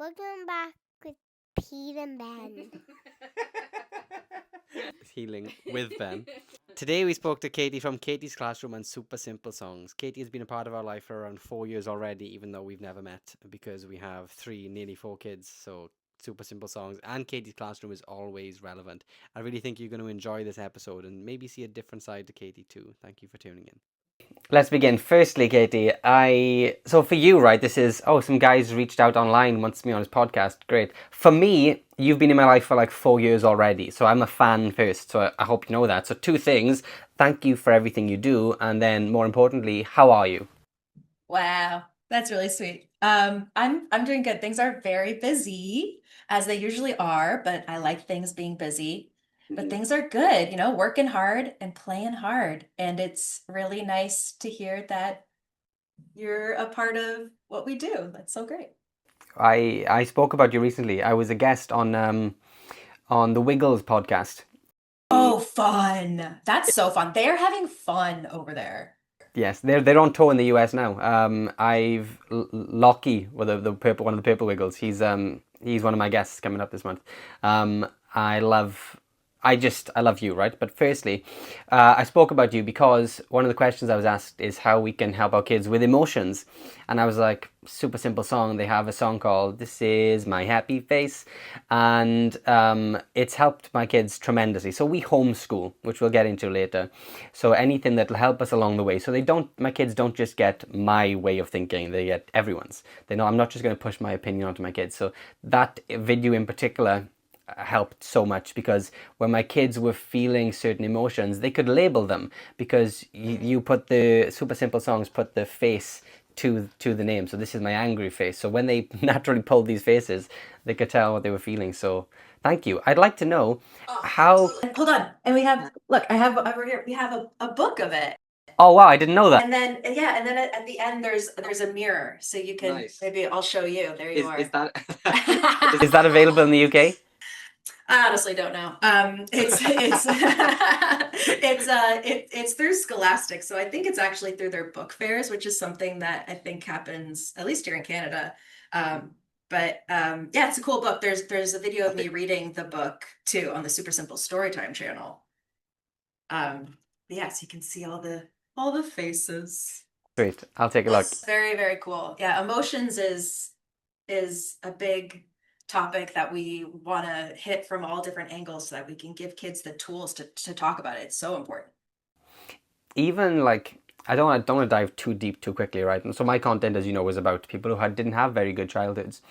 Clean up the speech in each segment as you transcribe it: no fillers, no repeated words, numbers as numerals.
Welcome back with Pete and Ben. Healing with Ben. Today we spoke to Caitie from Caitie's Classroom and Super Simple Songs. Caitie has been a part of our life for around 4 years already, even though we've never met because we have nearly four kids. So Super Simple Songs and Caitie's Classroom is always relevant. I really think you're going to enjoy this episode and maybe see a different side to Caitie too. Thank you for tuning in. Let's begin. Firstly, Caitie, so for you, right, this is some guys reached out online, wants me on his podcast. Great. For me, you've been in my life for like 4 years already, so I'm a fan first. So I hope you know that. So two things: thank you for everything you do, and then more importantly, how are you? Wow, that's really sweet. I'm doing good. Things are very busy, as they usually are, but I like things being busy. But things are good, working hard and playing hard. And it's really nice to hear that you're a part of what we do. That's so great. I spoke about you recently. I was a guest on the Wiggles podcast. Oh, fun. That's so fun. They're having fun over there. Yes, they're on tour in the US now. Lockie, or the purple one of the Purple Wiggles. He's one of my guests coming up this month. I love I love you, right? But firstly, I spoke about you because one of the questions I was asked is how we can help our kids with emotions. And I was like, super simple song. They have a song called This Is My Happy Face. And it's helped my kids tremendously. So we homeschool, which we'll get into later. So anything that'll help us along the way. So my kids don't just get my way of thinking, they get everyone's. They know I'm not just going to push my opinion onto my kids. So that video in particular helped so much because when my kids were feeling certain emotions, they could label them because you put the super simple songs, put the face to the name. So this is my angry face. So when they naturally pulled these faces, they could tell what they were feeling. So thank you. I'd like to know how. Hold on. And I have over here, we have a book of it. Oh wow, I didn't know that. And then at the end there's a mirror, so you can Nice. maybe I'll show you. There you are. Is that available in the UK? I honestly don't know. It's through Scholastic, so I think it's actually through their book fairs, which is something that I think happens at least here in Canada. Yeah, it's a cool book. There's a video of me reading the book too on the Super Simple Storytime channel. Yes, you can see all the faces. Great, I'll take a look. Very, very cool. Yeah, emotions is a big topic that we want to hit from all different angles so that we can give kids the tools to talk about it. It's so important. Even like I don't want to dive too deep too quickly, right? And so my content, as you know, was about people who didn't have very good childhoods.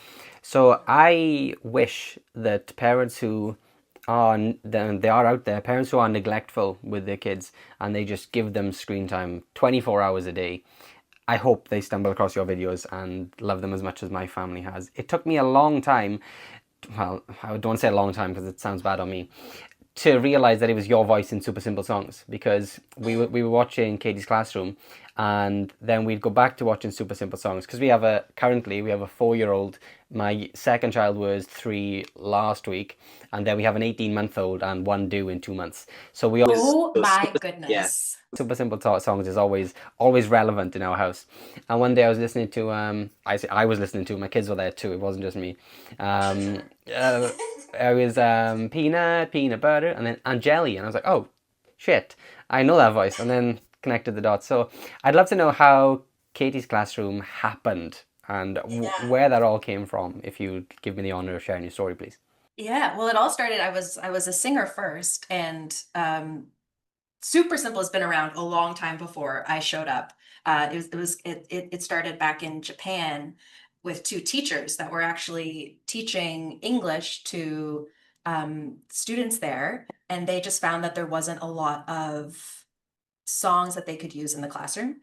So I wish that parents who they are out there, parents who are neglectful with their kids and they just give them screen time 24 hours a day. I hope they stumble across your videos and love them as much as my family has. It took me a long time, well, I don't say a long time because it sounds bad on me, to realize that it was your voice in Super Simple Songs because we were watching Caitie's Classroom and then we'd go back to watching Super Simple Songs because currently we have a 4-year-old. My second child was 3 last week, and then we have an 18-month-old and one due in 2 months. So we always my goodness. Yeah. Super Simple Songs is always relevant in our house. And one day I was listening to I was listening to, my kids were there too. It wasn't just me. I was peanut butter and then jelly, and I was like, oh shit, I know that voice, and then connected the dots. So I'd love to know how Caitie's Classroom happened and where that all came from. If you give me the honor of sharing your story, please. Yeah, well, it all started. I was a singer first, and Super Simple has been around a long time before I showed up. It started back in Japan with two teachers that were actually teaching English to students there, and they just found that there wasn't a lot of songs that they could use in the classroom.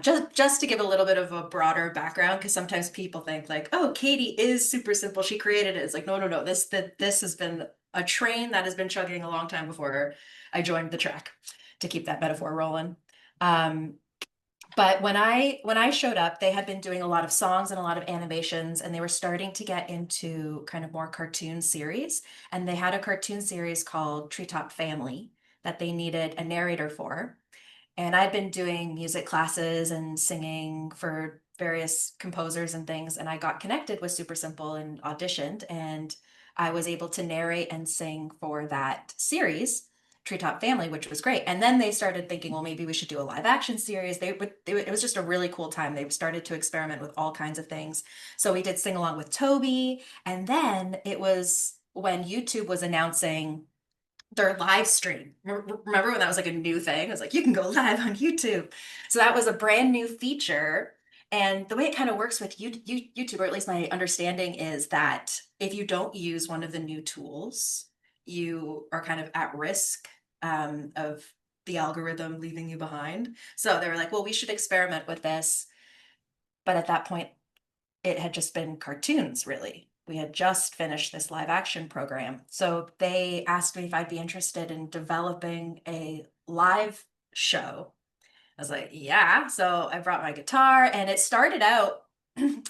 Just to give a little bit of a broader background, because sometimes people think like, oh, Caitie is Super Simple, she created it. It's like, no. This has been a train that has been chugging a long time before I joined the track, to keep that metaphor rolling. But when I showed up, they had been doing a lot of songs and a lot of animations, and they were starting to get into kind of more cartoon series. And they had a cartoon series called Treetop Family that they needed a narrator for. And I'd been doing music classes and singing for various composers and things, and I got connected with Super Simple and auditioned, and I was able to narrate and sing for that series, Treetop Family, which was great. And then they started thinking, well, maybe we should do a live action series. It was just a really cool time. They started to experiment with all kinds of things. So we did Sing Along with Toby. And then it was when YouTube was announcing their live stream. Remember when that was like a new thing? It was like, you can go live on YouTube. So that was a brand new feature. And the way it kind of works with YouTube, or at least my understanding, is that if you don't use one of the new tools, you are kind of at risk of the algorithm leaving you behind. So they were like, well, we should experiment with this. But at that point, it had just been cartoons, really. We had just finished this live action program. So they asked me if I'd be interested in developing a live show. I was like, yeah. So I brought my guitar, and it started out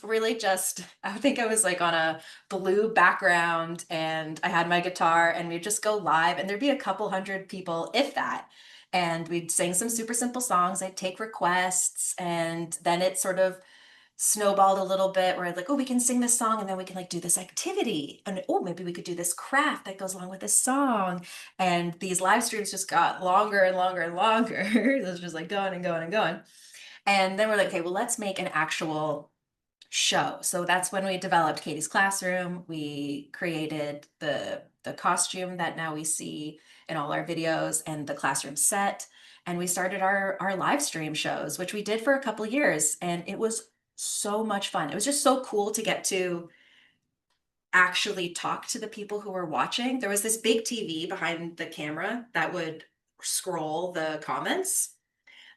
really just, I think I was like on a blue background, and I had my guitar, and we'd just go live, and there'd be a couple hundred people, if that. And we'd sing some super simple songs. I'd take requests, and then it sort of snowballed a little bit where I'd like, oh, we can sing this song, and then we can like do this activity, and oh, maybe we could do this craft that goes along with this song. And these live streams just got longer and longer and longer. It was just like going and going and going. And then we're like, okay, well, let's make an actual show. So that's when we developed Caitie's Classroom. We created the costume that now we see in all our videos, and the classroom set. And we started our live stream shows, which we did for a couple years, and it was so much fun. It was just so cool to get to actually talk to the people who were watching. There was this big TV behind the camera that would scroll the comments.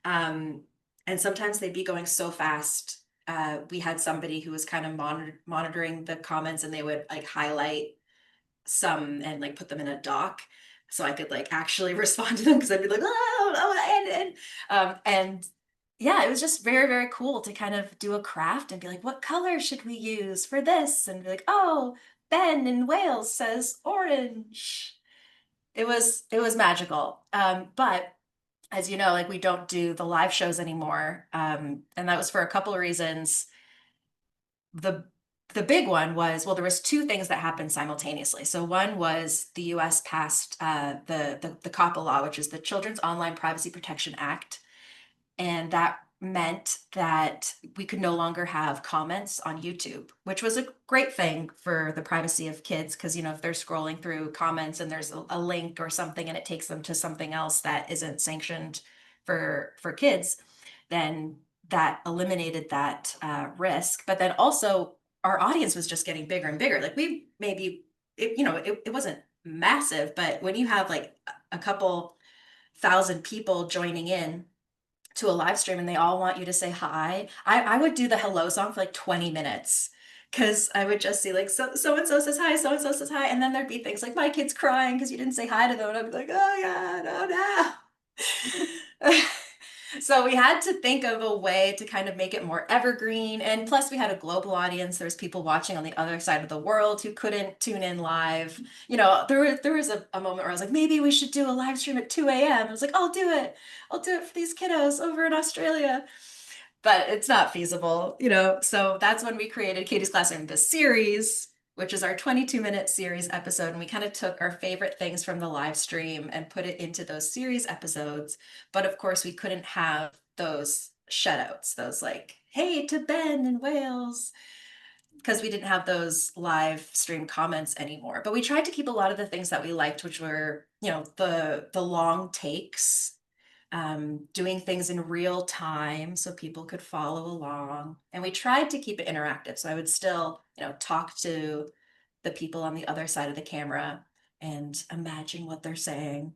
Um, and sometimes they'd be going so fast. We had somebody who was kind of monitoring the comments, and they would like highlight some and like put them in a doc so I could like actually respond to them, because I'd be like, and yeah, it was just very, very cool to kind of do a craft and be like, what color should we use for this? And be like, oh, Ben in Wales says orange. It was magical. But as you know, like we don't do the live shows anymore. And that was for a couple of reasons. The big one was, well, there was two things that happened simultaneously. So one was the U.S. passed the COPPA law, which is the Children's Online Privacy Protection Act, and that meant that we could no longer have comments on YouTube, which was a great thing for the privacy of kids, because if they're scrolling through comments and there's a link or something and it takes them to something else that isn't sanctioned for kids, then that eliminated that risk. But then also our audience was just getting bigger and bigger. Like we maybe it wasn't massive, but when you have like a couple thousand people joining in to a live stream and they all want you to say hi, I would do the hello song for like 20 minutes, because I would just see like so and so says hi, so and so says hi, and then there'd be things like my kid's crying because you didn't say hi to them, and I'd be like, oh yeah, no, no. So we had to think of a way to kind of make it more evergreen. And plus we had a global audience. There's people watching on the other side of the world who couldn't tune in live. There was a moment where I was like, maybe we should do a live stream at 2 a.m. I was like, I'll do it. I'll do it for these kiddos over in Australia. But it's not feasible. So that's when we created Caitie's Classroom, the series, which is our 22-minute series episode. And we kind of took our favorite things from the live stream and put it into those series episodes. But of course, we couldn't have those shutouts, those like, hey to Ben in Wales, because we didn't have those live stream comments anymore. But we tried to keep a lot of the things that we liked, which were, the long takes, doing things in real time so people could follow along. And we tried to keep it interactive. So I would still, talk to the people on the other side of the camera and imagine what they're saying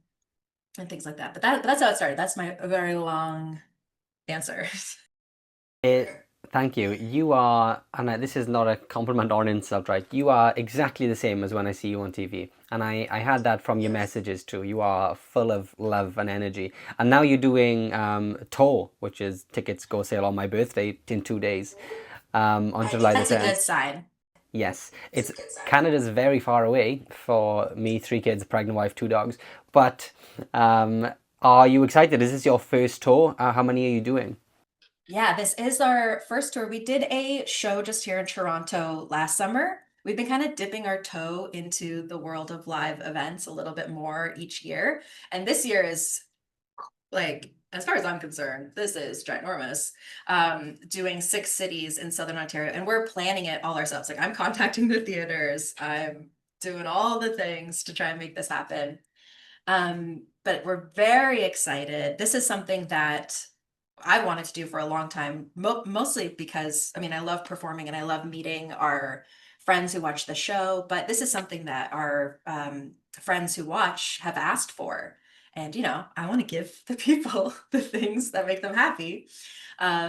and things like that. But that's how it started. That's my very long answer. Thank you. You are, and this is not a compliment or an insult, right? You are exactly the same as when I see you on TV. And I had that from your messages too. You are full of love and energy. And now you're doing tour, which is tickets go sale on my birthday in 2 days, on July the 10th. That's a good sign. Yes, it's Canada's very far away for me, 3 kids, pregnant wife, 2 dogs. But are you excited? Is this your first tour? How many are you doing? Yeah, this is our first tour. We did a show just here in Toronto last summer. We've been kind of dipping our toe into the world of live events a little bit more each year. And this year is like, as far as I'm concerned, this is ginormous. Doing 6 cities in Southern Ontario, and we're planning it all ourselves. Like, I'm contacting the theaters, I'm doing all the things to try and make this happen. But we're very excited. This is something that I wanted to do for a long time, mostly because I mean, I love performing and I love meeting our friends who watch the show, but this is something that our friends who watch have asked for. And, I want to give the people the things that make them happy.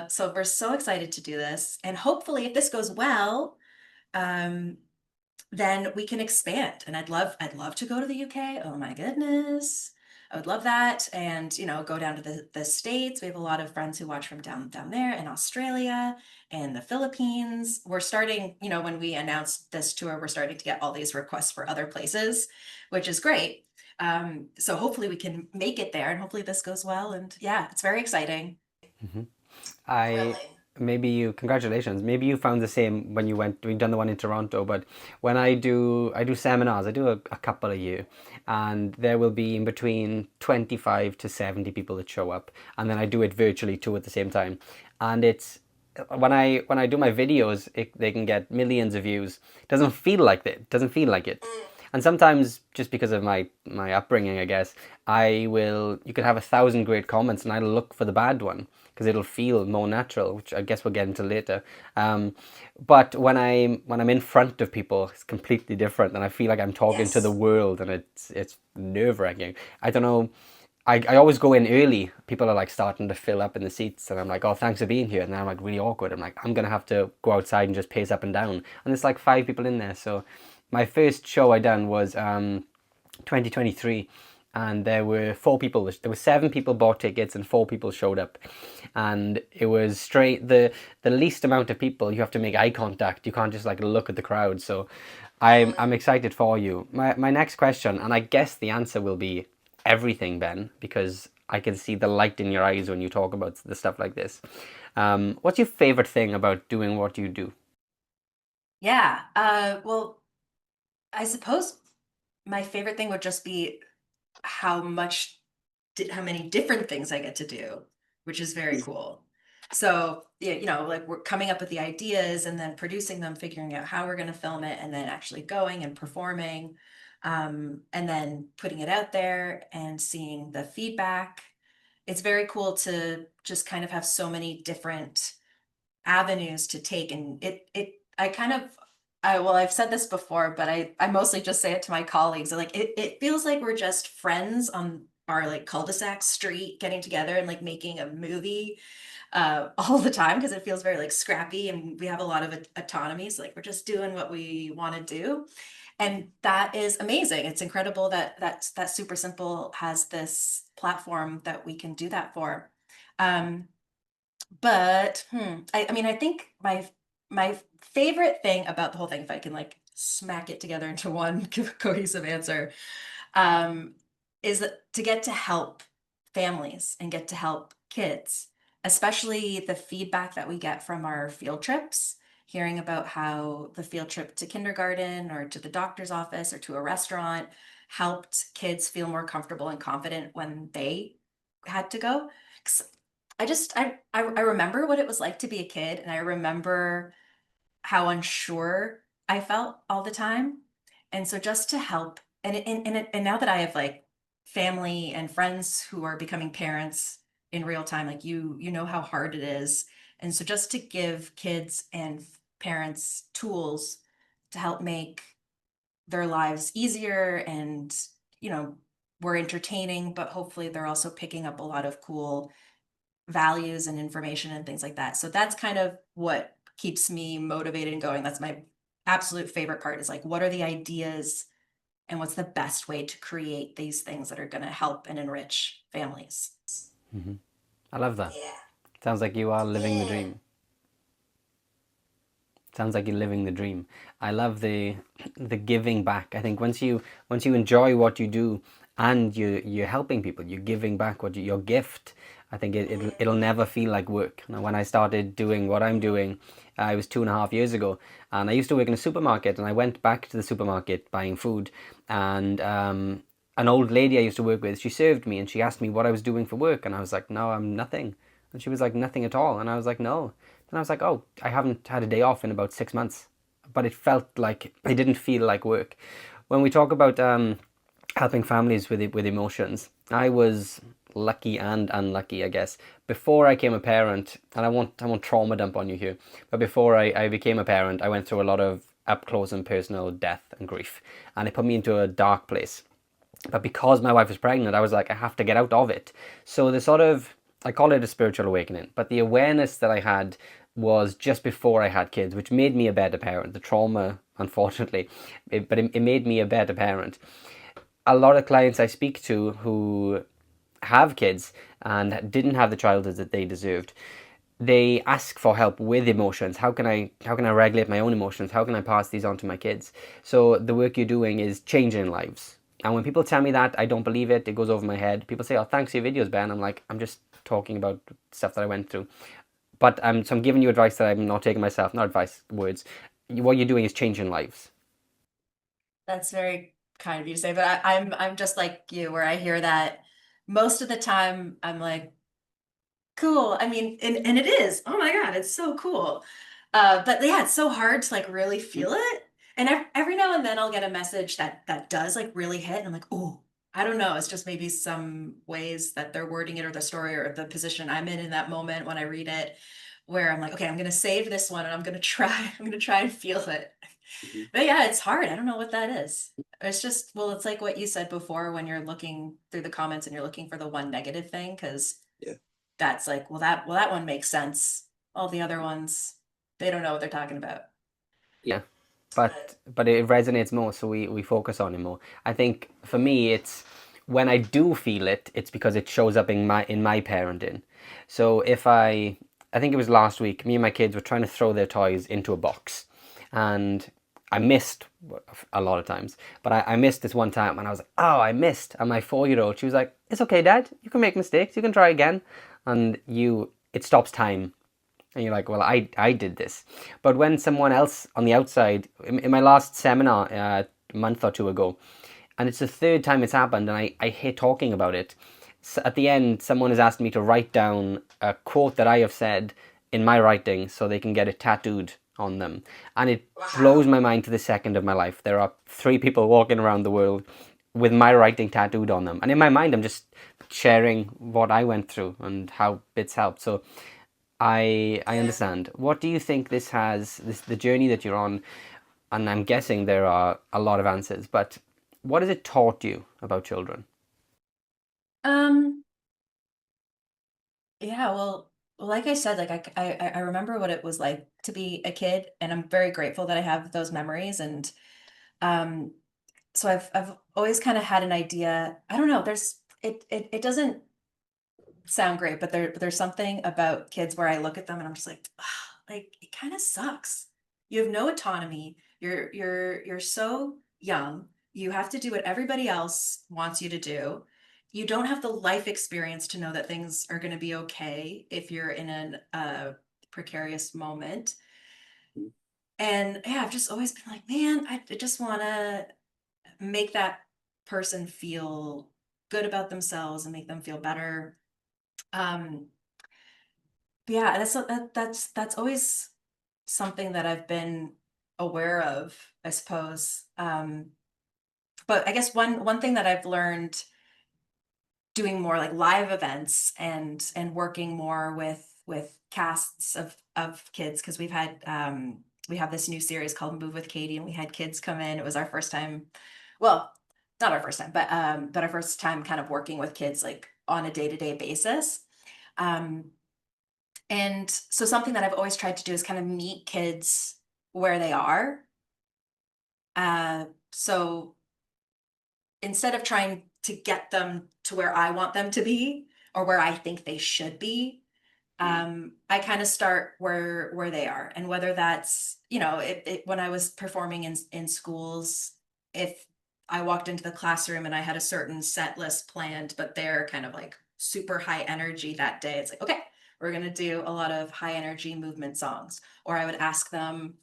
So we're so excited to do this. And hopefully, if this goes well, um, then we can expand. And I'd love to go to the UK. Oh my goodness. I would love that. And, go down to the States. We have a lot of friends who watch from down there, in Australia and the Philippines. We're starting, when we announced this tour, we're starting to get all these requests for other places, which is great. So hopefully we can make it there, and hopefully this goes well. And yeah, it's very exciting. I Thrilling. maybe you congratulations. Maybe you found the same when we've done the one in Toronto, but when I do seminars, I do a couple a year, and there will be in between 25 to 70 people that show up, and then I do it virtually too at the same time. And it's when I do my videos, they can get millions of views. It doesn't feel like it. Doesn't feel like it. And sometimes, just because of my upbringing, I guess, you could have 1,000 great comments, and I'll look for the bad one because it'll feel more natural, which I guess we'll get into later. But when I'm in front of people, it's completely different, and I feel like I'm talking to the Yes. world, and it's nerve-wracking. I don't know. I always go in early. People are like starting to fill up in the seats, and I'm like, oh, thanks for being here. And then I'm like really awkward. I'm like, I'm gonna have to go outside and just pace up and down. And there's like 5 people in there. So my first show I done was 2023, and there were 4 people. There were 7 people bought tickets, and 4 people showed up, and it was straight the least amount of people. You have to make eye contact. You can't just like look at the crowd. So I'm excited for you. My next question, and I guess the answer will be everything, Ben, because I can see the light in your eyes when you talk about the stuff like this. What's your favorite thing about doing what you do? Yeah. Well, I suppose my favorite thing would just be how much how many different things I get to do, which is very cool. So, yeah, like we're coming up with the ideas and then producing them, figuring out how we're going to film it, and then actually going and performing, and then putting it out there and seeing the feedback. It's very cool to just kind of have so many different avenues to take, and I kind of well, I've said this before, but I mostly just say it to my colleagues. Like, it feels like we're just friends on our like cul-de-sac street getting together and like making a movie all the time, because it feels very like scrappy, and we have a lot of autonomy. So like we're just doing what we want to do, and that is amazing. It's incredible that Super Simple has this platform that we can do that for. Um, but, I mean, I think my favorite thing about the whole thing, if I can, like, smack it together into one cohesive answer, um, is that to get to help families and get to help kids, especially the feedback that we get from our field trips, hearing about how the field trip to kindergarten or to the doctor's office or to a restaurant helped kids feel more comfortable and confident when they had to go. 'Cause I remember what it was like to be a kid, and I remember how unsure I felt all the time. And so just to help, and now that I have like family and friends who are becoming parents in real time, like you know how hard it is. And so just to give kids and parents tools to help make their lives easier, and you know we're entertaining, but hopefully they're also picking up a lot of cool values and information and things like that. So that's kind of what keeps me motivated and going. That's my absolute favorite part, is like, what are the ideas and what's the best way to create these things that are going to help and enrich families? I love that. Yeah. Sounds like you are living the Yeah. dream. Sounds like you're living the dream. I love the giving back. I think once you enjoy what you do, and you're helping people, you're giving back your gift. I think it'll never feel like work. Now, when I started doing what I'm doing, it was 2.5 years ago, and I used to work in a supermarket, and I went back to the supermarket buying food, and an old lady I used to work with, she served me, and she asked me what I was doing for work, and I was like, no, I'm nothing. And she was like, nothing at all, and I was like, no. And I was like, oh, I haven't had a day off in about 6 months, but it felt like it didn't feel like work. When we talk about helping families with emotions, I was lucky and unlucky, I guess. Before I became a parent, and I won't trauma dump on you here, but before I became a parent, I went through a lot of up close and personal death and grief, and it put me into a dark place. But because my wife was pregnant, I was like, I have to get out of it. So the sort of, I call it a spiritual awakening, but the awareness that I had was just before I had kids, which made me a better parent. The trauma, unfortunately, but it made me a better parent. A lot of clients I speak to who have kids and didn't have the childhood that they deserved, they ask for help with emotions. How can I regulate my own emotions? How can I pass these on to my kids? So the work you're doing is changing lives. And when people tell me that, I don't believe it. It goes over my head. People say, "Oh, thanks for your videos, Ben." I'm like, I'm just talking about stuff that I went through. But so I'm giving you advice that I'm not taking myself, not advice, words. What you're doing is changing lives. That's very kind of you to say, but I'm just like you, where I hear that most of the time. I'm like, cool. I mean, and it is. Oh my God, it's so cool. But yeah, it's so hard to like really feel it. And every now and then I'll get a message that does like really hit, and I'm like, oh, I don't know. It's just maybe some ways that they're wording it, or the story, or the position I'm in that moment when I read it, where I'm like, okay, I'm gonna save this one, and I'm gonna try. I'm gonna try and feel it. But yeah, it's hard. I don't know what that is. It's just, well, it's like what you said before, when you're looking through the comments and you're looking for the one negative thing, because that's like, well, that one makes sense. All the other ones, they don't know what they're talking about. Yeah, but it resonates more, so we focus on it more. I think for me, it's when I do feel it, it's because it shows up in my parenting. So I think it was last week, me and my kids were trying to throw their toys into a box, and I missed a lot of times, but I missed this one time, and I was like, oh, I missed. And my 4-year-old, she was like, it's okay, Dad, you can make mistakes, you can try again, and it stops time. And you're like, well, I did this. But when someone else on the outside, in my last seminar a month or two ago, and it's the third time it's happened, and I hate talking about it. So at the end, someone has asked me to write down a quote that I have said in my writing so they can get it tattooed on them. And it blows my mind to the second of my life. There are 3 people walking around the world with my writing tattooed on them. And in my mind, I'm just sharing what I went through and how bits helped. So I understand. What do you think the journey that you're on, and I'm guessing there are a lot of answers, but what has it taught you about children? Um, yeah, well, like I said, like I remember what it was like to be a kid, and I'm very grateful that I have those memories. And um, so I've always kind of had an idea. I don't know. It doesn't sound great, but there's something about kids where I look at them and I'm just like, "Ah, like it kind of sucks. You have no autonomy. You're so young. You have to do what everybody else wants you to do. You don't have the life experience to know that things are going to be okay if you're in an precarious moment." And yeah, I've just always been like, man, I just want to make that person feel good about themselves and make them feel better. Um, Yeah, that's always something that I've been aware of, I suppose. But I guess one thing that I've learned doing more like live events and working more with casts of kids, because we have this new series called Move with Caitie, and we had kids come in. It was our first time, well, not our first time, but our first time kind of working with kids like on a day-to-day basis. Um, And so something that I've always tried to do is kind of meet kids where they are. So instead of trying to get them to where I want them to be or where I think they should be, I kind of start where they are. And whether that's, when I was performing in schools, if I walked into the classroom and I had a certain set list planned, but they're kind of like super high energy that day, it's like, okay, we're going to do a lot of high energy movement songs. Or I would ask them,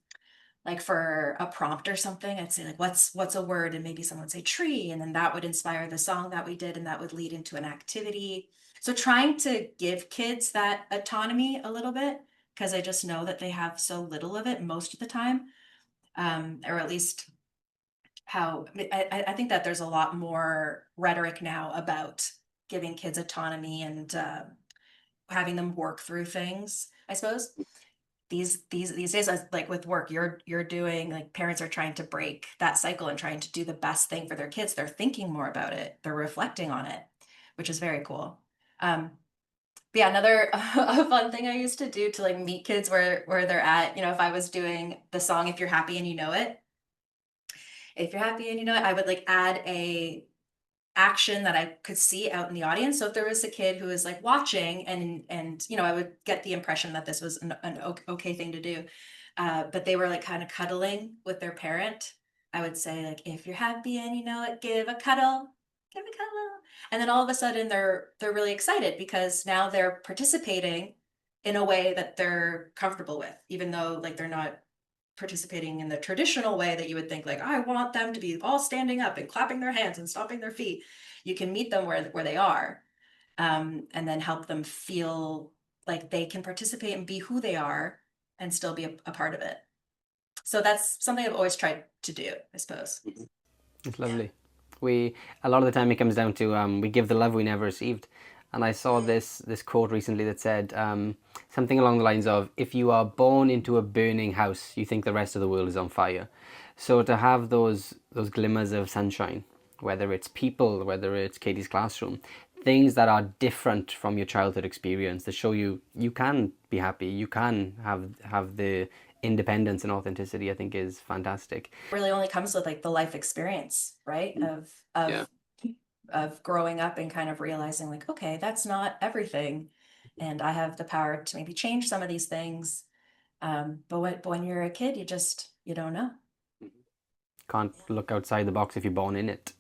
like for a prompt or something, I'd say like, what's a word? And maybe someone would say tree, and then that would inspire the song that we did, and that would lead into an activity. So trying to give kids that autonomy a little bit, because I just know that they have so little of it most of the time, or at least how I think that there's a lot more rhetoric now about giving kids autonomy and having them work through things, I suppose. These days, like with work, you're doing, like, parents are trying to break that cycle and trying to do the best thing for their kids. They're thinking more about it, they're reflecting on it, which is very cool. But yeah, another a fun thing I used to do to like meet kids where they're at, if I was doing the song If You're Happy and You Know It, if you're happy and you know it, I would like add a action that I could see out in the audience. So if there was a kid who was like watching, and I would get the impression that this was an okay thing to do, but they were like kind of cuddling with their parent, I would say like, if you're happy and you know it, give a cuddle, give a cuddle, and then all of a sudden they're really excited because now they're participating in a way that they're comfortable with, even though like they're not participating in the traditional way that you would think like, I want them to be all standing up and clapping their hands and stomping their feet. You can meet them where they are, and then help them feel like they can participate and be who they are and still be a part of it. So that's something I've always tried to do, I suppose. It's Yeah. lovely. We a lot of the time it comes down to we give the love we never received. And I saw this quote recently that said something along the lines of, "If you are born into a burning house, you think the rest of the world is on fire." So to have those glimmers of sunshine, whether it's people, whether it's Caitie's classroom, things that are different from your childhood experience, that show you can be happy, you can have the independence and authenticity, I think is fantastic. Really only comes with like the life experience, right? Yeah. Of growing up and kind of realizing like, okay, that's not everything. And I have the power to maybe change some of these things. But when you're a kid, you don't know. Can't look outside the box if you're born in it.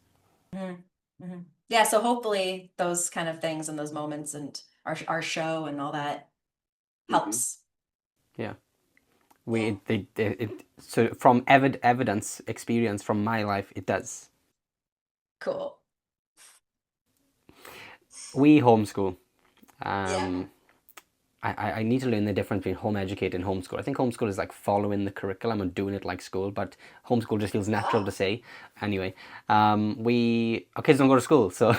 Mhm, mhm. Yeah, so hopefully those kind of things and those moments and our show and all that helps. Yeah. Yeah. So from evidence experience from my life, it does. Cool. We homeschool. Yeah. Um, I need to learn the difference between home educate and homeschool. I think homeschool is like following the curriculum and doing it like school, but homeschool just feels natural to say. Anyway, our kids don't go to school, so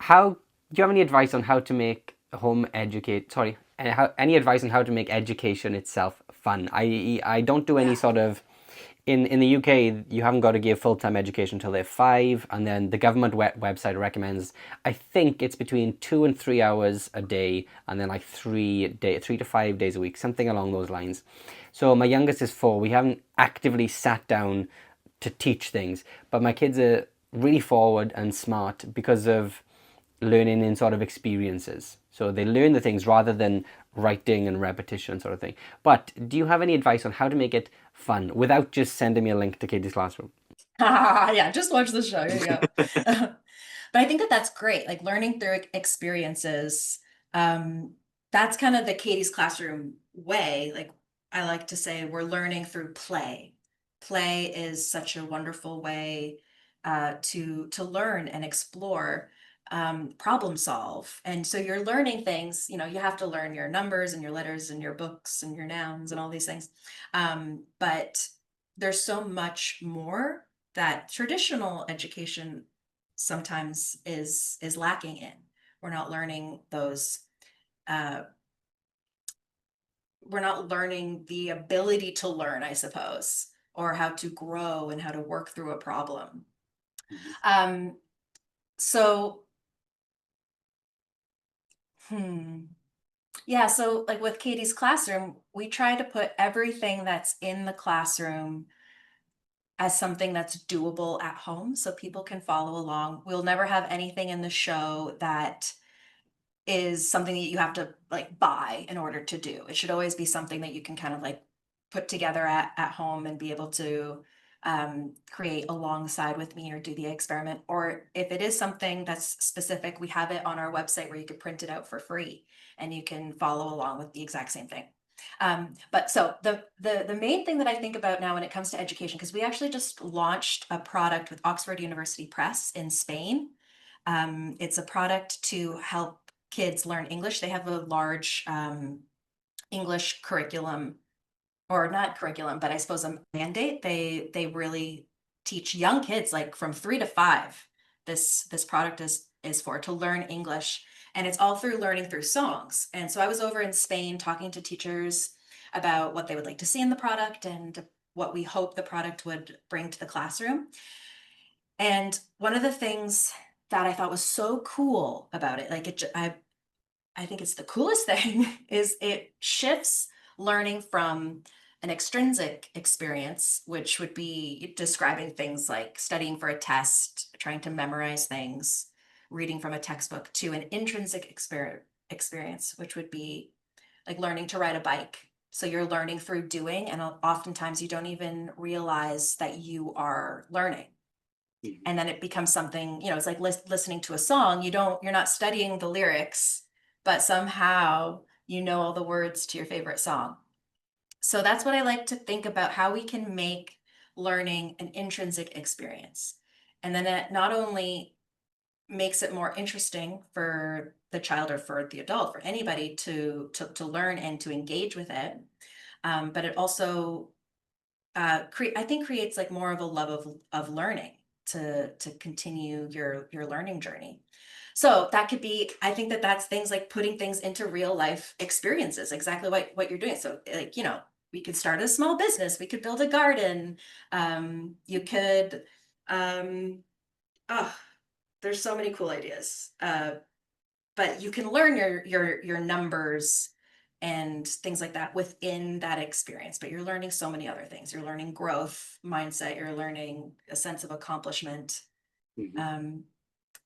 how do you have any advice on how to make home educate? Sorry, any advice on how to make education itself fun? I don't do any Yeah. sort of in the UK, you haven't got to give full-time education until they're 5, and then the government website recommends, I think it's between 2 and 3 hours a day, and then like 3 to 5 days a week, something along those lines. So my youngest is 4. We haven't actively sat down to teach things, but my kids are really forward and smart because of learning in sort of experiences. So they learn the things rather than writing and repetition sort of thing. But do you have any advice on how to make it fun without just sending me a link to Katie's classroom? Yeah, just watch the show. Here you go. But I think that that's great. Like learning through experiences. Um, that's kind of the Katie's classroom way. Like I like to say, we're learning through play. Play is such a wonderful way to learn and explore, problem solve. And so you're learning things. You have to learn your numbers and your letters and your books and your nouns and all these things. But there's so much more that traditional education sometimes is lacking in. We're not learning those uh, we're not learning the ability to learn, I suppose, or how to grow and how to work through a problem. Um, so hmm. Yeah, so like with Katie's classroom, we try to put everything that's in the classroom as something that's doable at home so people can follow along. We'll never have anything in the show that is something that you have to like buy in order to do. It should always be something that you can kind of like put together at home and be able to create alongside with me or do the experiment. Or if it is something that's specific, we have it on our website where you can print it out for free and you can follow along with the exact same thing. But so the main thing that I think about now when it comes to education, because we actually just launched a product with Oxford University Press in Spain. It's a product to help kids learn English. They have a large English curriculum, or not curriculum, but I suppose a mandate. They really teach young kids, like from 3 to 5. This product is for to learn English, and it's all through learning through songs. And so I was over in Spain talking to teachers about what they would like to see in the product and what we hope the product would bring to the classroom. And one of the things that I thought was so cool about it, like I think it's the coolest thing, is it shifts learning from an extrinsic experience, which would be describing things like studying for a test, trying to memorize things, reading from a textbook, to an intrinsic experience, which would be like learning to ride a bike. So you're learning through doing, and oftentimes you don't even realize that you are learning. And then it becomes something, it's like listening to a song. You're not studying the lyrics, but somehow you know all the words to your favorite song. So that's what I like to think about, how we can make learning an intrinsic experience. And then it not only makes it more interesting for the child or for the adult, for anybody to learn and to engage with it, but it also I think creates like more of a love of learning to continue your learning journey. So that could be, I think that's things like putting things into real life experiences, exactly what you're doing. So like, we could start a small business, we could build a garden, you could, oh, there's so many cool ideas. But you can learn your numbers and things like that within that experience, but you're learning so many other things. You're learning growth mindset, you're learning a sense of accomplishment.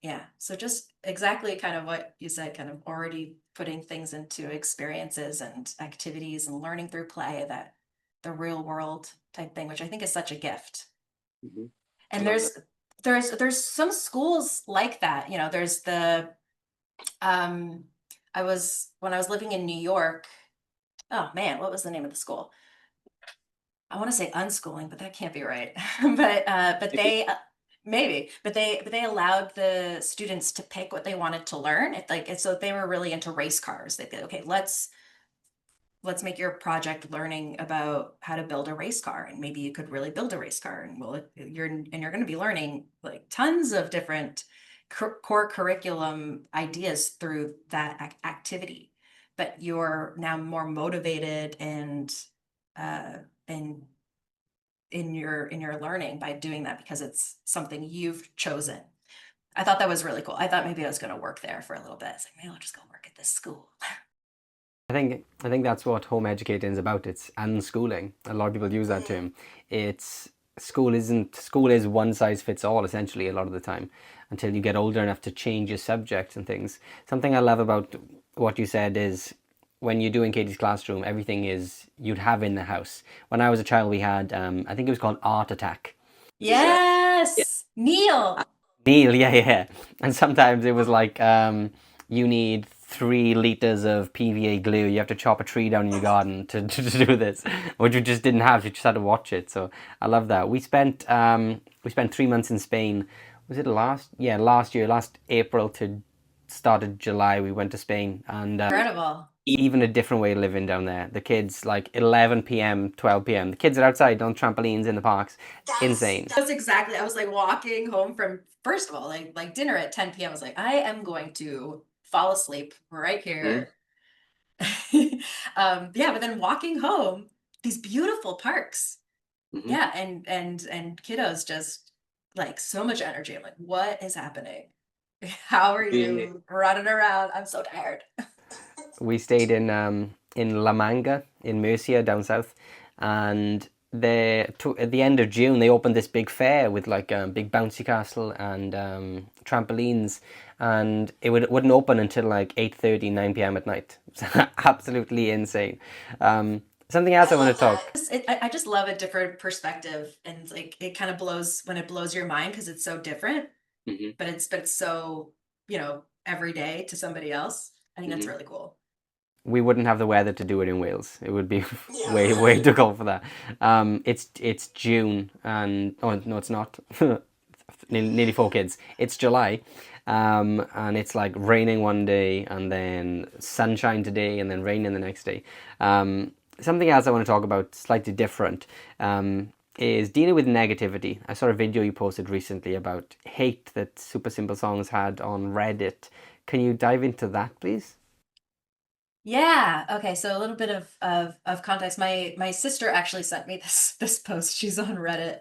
Yeah, so just exactly kind of what you said, kind of already putting things into experiences and activities and learning through play, that the real world type thing, which I think is such a gift. And there's some schools like that. There's the when I was living in New York, oh man, what was the name of the school? I want to say unschooling, but that can't be right. But they maybe, but they allowed the students to pick what they wanted to learn. So they were really into race cars. They said, okay, let's make your project learning about how to build a race car, and maybe you could really build a race car, and you're going to be learning like tons of different core curriculum ideas through that activity, but you're now more motivated and in your learning by doing that because it's something you've chosen. I thought that was really cool. I thought maybe I was going to work there for a little bit. It's like, maybe I'll just go work at this school. I think that's what home educating is about. It's unschooling. A lot of people use that term. It's school is one size fits all essentially a lot of the time, until you get older enough to change your subjects and things. Something I love about what you said is when you're doing Caitie's classroom, everything is you'd have in the house. When I was a child, we had I think it was called Art Attack. Yes, Neil. Neil, yeah. And sometimes it was like you need 3 liters of PVA glue. You have to chop a tree down in your garden to do this, which we just didn't have. You just had to watch it. So I love that. We spent 3 months in Spain. Was it last year, last April to start of July? We went to Spain, and Incredible. even a different way of living down there. The kids, like 11 p.m., 12 p.m. The kids are outside on trampolines in the parks. Insane. That's exactly. I was like walking home from, first of all, like dinner at 10 p.m. I was like, I am going to fall asleep right here. Yeah, but then walking home, these beautiful parks. Yeah, and kiddos just like so much energy. I'm like, what is happening? How are you running around? I'm so tired. We stayed in La Manga in Murcia down south, and at the end of June they opened this big fair with like a big bouncy castle and trampolines, and it wouldn't open until like 8:30, 9 p.m. at night. Absolutely insane. Something else I want to talk. I just love a different perspective, and like it kind of blows when it blows your mind because it's so different, Hmm. but it's so, every day to somebody else. I think that's Hmm. really cool. We wouldn't have the weather to do it in Wales. It would be way too cold for that. It's June and oh no, it's not. Nearly four kids. It's July, and it's like raining one day and then sunshine today and then raining the next day. Something else I want to talk about, slightly different, is dealing with negativity. I saw a video you posted recently about hate that Super Simple Songs had on Reddit. Can you dive into that, please? Yeah. Okay. So a little bit of context. My sister actually sent me this post. She's on Reddit,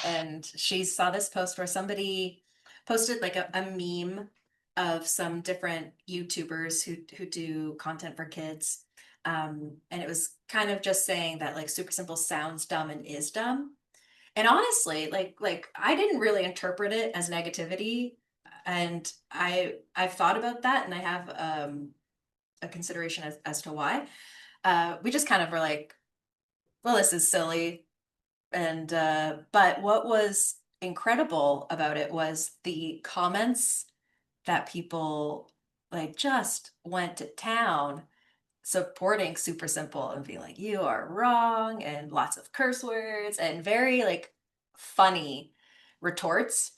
and she saw this post where somebody posted like a meme of some different YouTubers who do content for kids, and it was kind of just saying that like Super Simple sounds dumb and is dumb. And honestly, like I didn't really interpret it as negativity, and I've thought about that, and I have a consideration as to why. We just kind of were like, well, this is silly. And but what was incredible about it was the comments that people like just went to town supporting Super Simple and being like, you are wrong, and lots of curse words and very like funny retorts.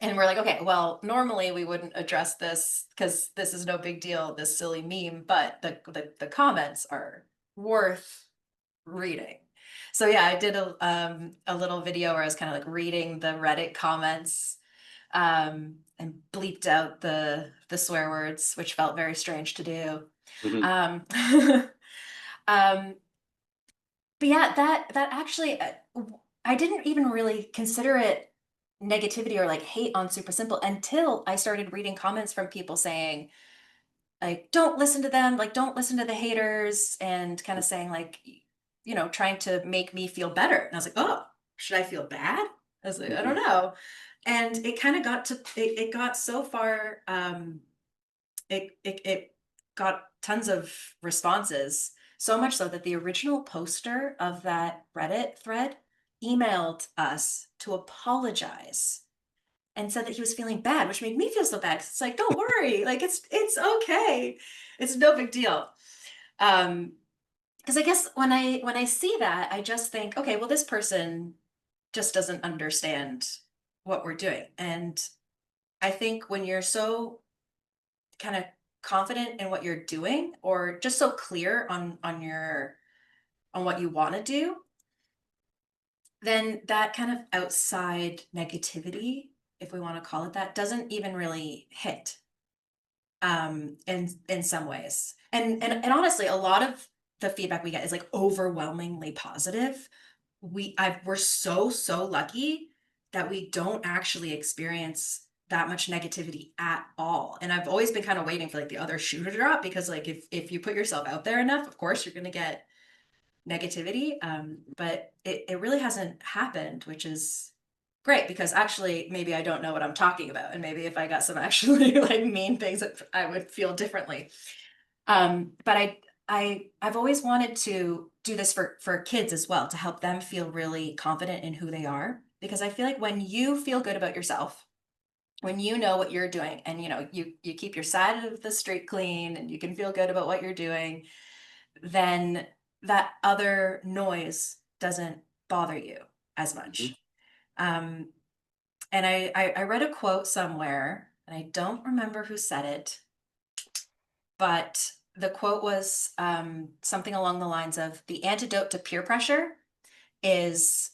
And we're like, okay, well, normally we wouldn't address this because this is no big deal, this silly meme, but the comments are worth reading. So yeah, I did a little video where I was kind of like reading the Reddit comments, and bleeped out the swear words, which felt very strange to do. Hmm. Um, um, but yeah, that actually, I didn't even really consider it negativity or like hate on Super Simple until I started reading comments from people saying, like, don't listen to them, like, don't listen to the haters, and kind of saying, like, trying to make me feel better. And I was like, oh, should I feel bad? I was like, I don't Hmm. know. And it kind of it got so far, it got tons of responses, so much so that the original poster of that Reddit thread emailed us to apologize and said that he was feeling bad, which made me feel so bad. 'Cause it's like, don't worry, like it's okay, it's no big deal. Um, because I guess when I see that, I just think, okay, well, this person just doesn't understand what we're doing, and I think when you're so kind of confident in what you're doing or just so clear on what you want to do, then that kind of outside negativity, if we want to call it that, doesn't even really hit, in some ways. And honestly, a lot of the feedback we get is like overwhelmingly positive. We're so lucky that we don't actually experience that much negativity at all. And I've always been kind of waiting for like the other shoe to drop, because like if you put yourself out there enough, of course you're going to get negativity. But it really hasn't happened, which is great, because actually maybe I don't know what I'm talking about. And maybe if I got some actually like mean things, I would feel differently. But I've always wanted to do this for kids as well, to help them feel really confident in who they are. Because I feel like when you feel good about yourself, when you know what you're doing, and you keep your side of the street clean, and you can feel good about what you're doing, then that other noise doesn't bother you as much. Um, and I read a quote somewhere, and I don't remember who said it, but the quote was, something along the lines of, the antidote to peer pressure is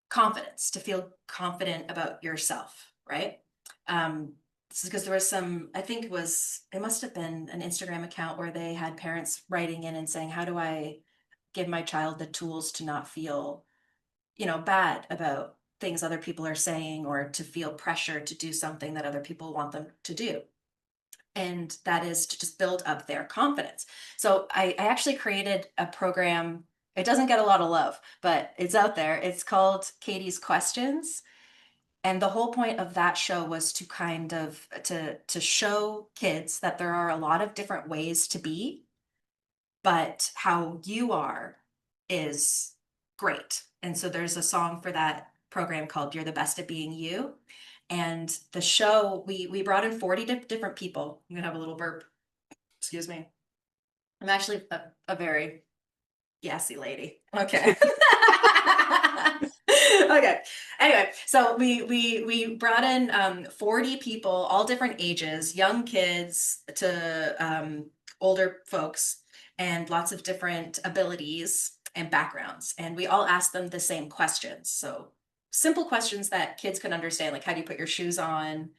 confidence, to feel confident about yourself, right? This is because there was some, I think it must have been an Instagram account where they had parents writing in and saying, how do I give my child the tools to not feel, bad about things other people are saying, or to feel pressure to do something that other people want them to do? And that is to just build up their confidence. So I actually created a program. It doesn't get a lot of love, but it's out there. It's called Caitie's Questions. And the whole point of that show was to kind of to show kids that there are a lot of different ways to be, but how you are is great. And so there's a song for that program called You're the Best at Being You. And the show, we brought in 40 different people. I'm gonna have a little burp. Excuse me. I'm actually a very gassy lady. Okay. Okay. Anyway, so we brought in 40 people, all different ages, young kids to older folks, and lots of different abilities and backgrounds. And we all asked them the same questions. So simple questions that kids could understand, like how do you put your shoes on?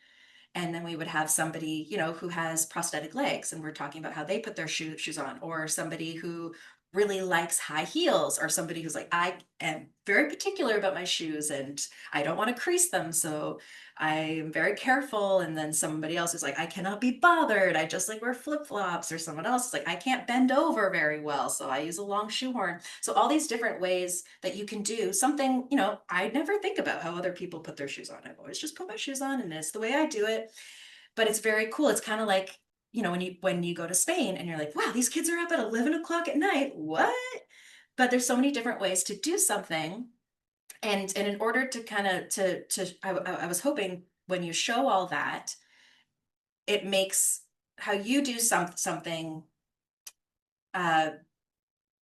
And then we would have somebody, you know, who has prosthetic legs, and we're talking about how they put their shoes on, or somebody who really likes high heels, or somebody who's like, I am very particular about my shoes and I don't want to crease them, so I am very careful. And then somebody else is like, I cannot be bothered, I just like wear flip-flops. Or someone else is like, I can't bend over very well, so I use a long shoehorn. So all these different ways that you can do something, you know, I never think about how other people put their shoes on. I've always just put my shoes on and it's the way I do it. But it's very cool. It's kind of like, you know, when you go to Spain and you're like, wow, these kids are up at 11 o'clock at night. What? But there's so many different ways to do something. And in order to kind of I was hoping when you show all that, it makes how you do something uh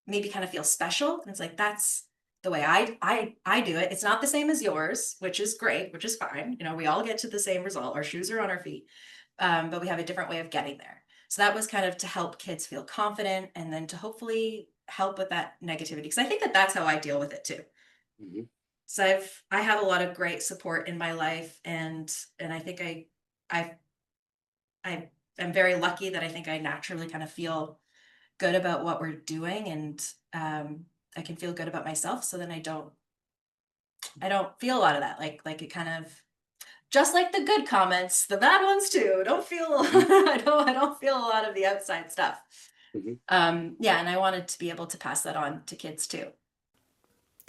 maybe kind of feel special. And it's like, that's the way I do it. It's not the same as yours, which is great, which is fine. You know, we all get to the same result. Our shoes are on our feet. But we have a different way of getting there. So that was kind of to help kids feel confident, and then to hopefully help with that negativity. Because I think that that's how I deal with it too. Mhm. So I have a lot of great support in my life, and I think I I am very lucky that I think I naturally kind of feel good about what we're doing, and I can feel good about myself. So then I don't feel a lot of that. Like it kind of, just like the good comments, the bad ones too. Don't feel I don't feel a lot of the outside stuff. Mhm. Yeah, and I wanted to be able to pass that on to kids too.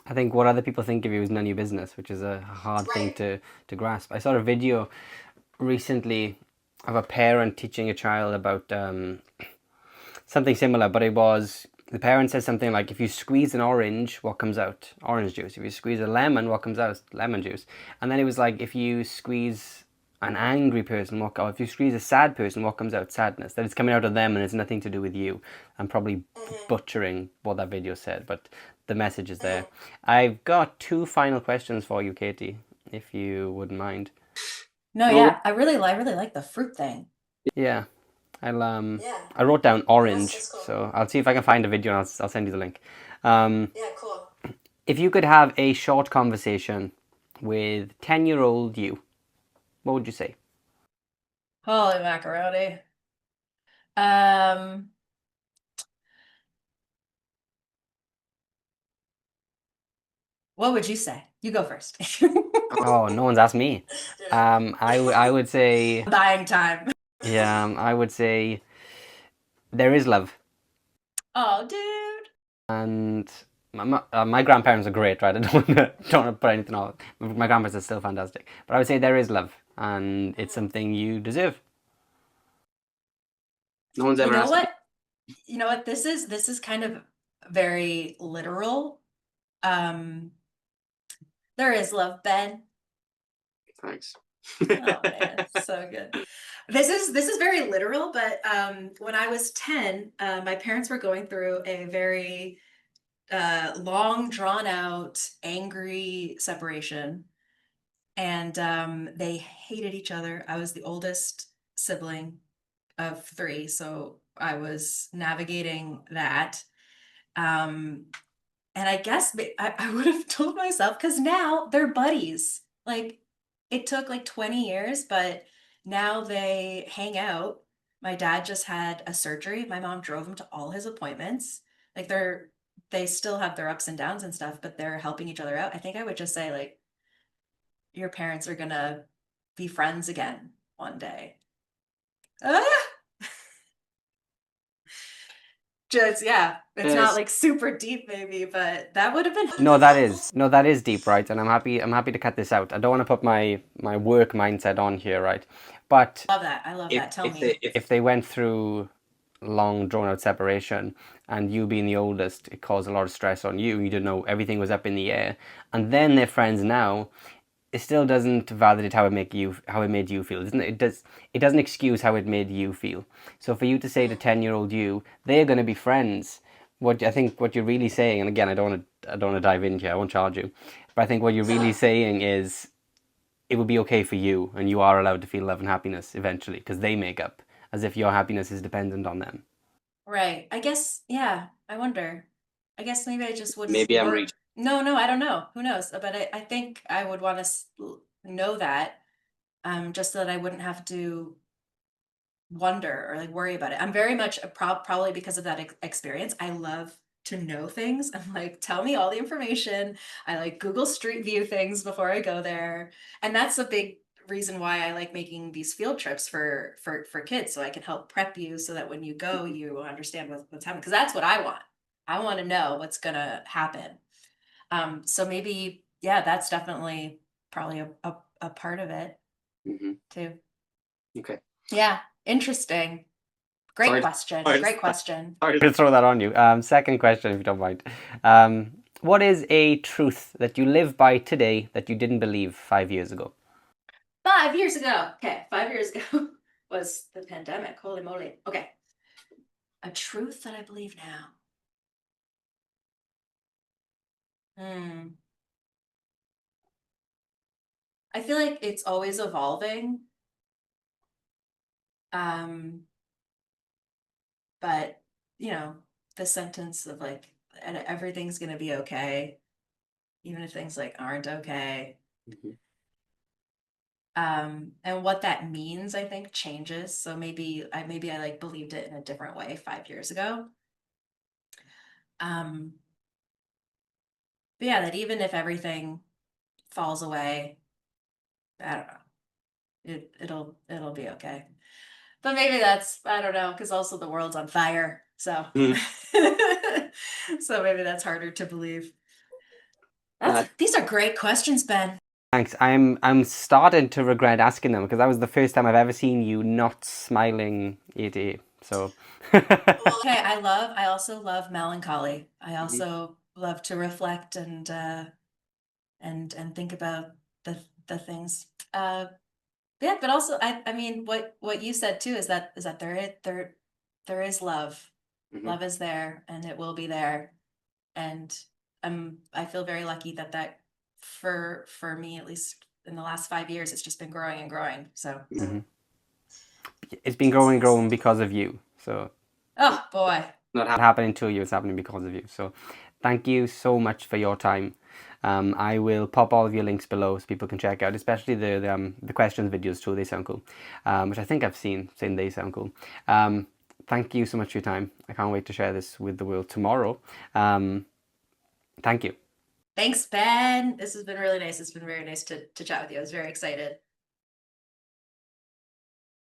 I think what other people think of you is none of your business, which is a hard thing to grasp. I saw a video recently of a parent teaching a child about something similar, but it was the parent says something like, if you squeeze an orange, what comes out? Orange juice. If you squeeze a lemon, what comes out? Lemon juice. And then it was like, if you squeeze an angry person, or if you squeeze a sad person, what comes out? Sadness. That it's coming out of them and it's nothing to do with you. I'm probably butchering what that video said, but the message is there. I've got two final questions for you, Caitie, if you wouldn't mind. No, yeah, I really like the fruit thing. Yeah. I wrote down orange, cool. So I'll see if I can find a video and I'll send you the link. Yeah, cool. If you could have a short conversation with 10-year-old you, what would you say? Holy macaroni. Um, what would you say? You go first. Oh, no one's asked me. I would say, Buying time. yeah, I would say there is love. Oh, dude. And my grandparents are great, right? I don't want to put anything on. My grandparents are still fantastic. But I would say there is love, and it's something you deserve. No one's ever asked me. You know what? This is kind of very literal. There is love, Ben. Thanks. Oh man, so good. This is very literal, but when I was 10, my parents were going through a very long, drawn out, angry separation, and they hated each other. I was the oldest sibling of three, so I was navigating that. Um, and I guess I would have told myself, because now they're buddies. Like, it took like 20 years, but now they hang out. My dad just had a surgery. My mom drove him to all his appointments. Like, they still have their ups and downs and stuff, but they're helping each other out. I think I would just say, like, your parents are gonna be friends again one day. Ah! Just, yeah, it's not like super deep maybe, but that would have been. No, that is deep, right? And I'm happy to cut this out. I don't want to put my work mindset on here, right? But Love that. I love that. Tell me. if they went through long drawn out separation, and you being the oldest, it caused a lot of stress on you. You didn't know, everything was up in the air, and then they're friends now. It still doesn't validate how it made you feel, doesn't it? It doesn't excuse how it made you feel. So for you to say to 10-year-old you, they're going to be friends. I think what you're really saying, and again, I don't want to dive into here. I won't charge you, but I think what you're really saying is it would be okay for you, and you are allowed to feel love and happiness eventually, because they make up, as if your happiness is dependent on them. Right. I guess, yeah, I wonder. I guess maybe I just wouldn't Maybe I'm work. reaching. No, I don't know. Who knows? But I think I would want to know that, just so that I wouldn't have to wonder or like worry about it. I'm very much probably because of that experience. I love to know things. I'm like, tell me all the information. I like Google Street View things before I go there. And that's a big reason why I like making these field trips for kids, so I can help prep you so that when you go, you understand what's happening. Because that's what I want. I want to know what's gonna happen. So maybe, yeah, that's definitely probably a part of it too. Okay. Yeah, interesting. Great Sorry. question. Sorry. Great question. Sorry to throw that on you. Second question, if you don't mind. What is a truth that you live by today that you didn't believe 5 years ago? 5 years ago. Okay, 5 years ago was the pandemic. Holy moly. Okay. A truth that I believe now. I feel like it's always evolving. But the sentence of like, and everything's gonna be okay, even if things like aren't okay. And what that means, I think, changes. So maybe I like believed it in a different way 5 years ago. But yeah, that even if everything falls away, I don't know, it'll be okay. But maybe that's, I don't know, because also the world's on fire. So so maybe that's harder to believe. These are great questions, Ben. Thanks. I'm starting to regret asking them, because that was the first time I've ever seen you not smiling ear to ear. So Okay, I also love melancholy. I also love to reflect and think about the things. Yeah, but also I mean what you said too is that there is love. Love is there and it will be there. And I feel very lucky that for me, at least in the last 5 years, it's just been growing and growing. So it's been growing and growing because of you. So oh boy. not happening to you, it's happening because of you. So thank you so much for your time. I will pop all of your links below so people can check out, especially the questions videos too. They sound cool, which I think I've seen they sound cool. Thank you so much for your time. I can't wait to share this with the world tomorrow. Thank you. Thanks, Ben. This has been really nice. It's been very nice to chat with you. I was very excited.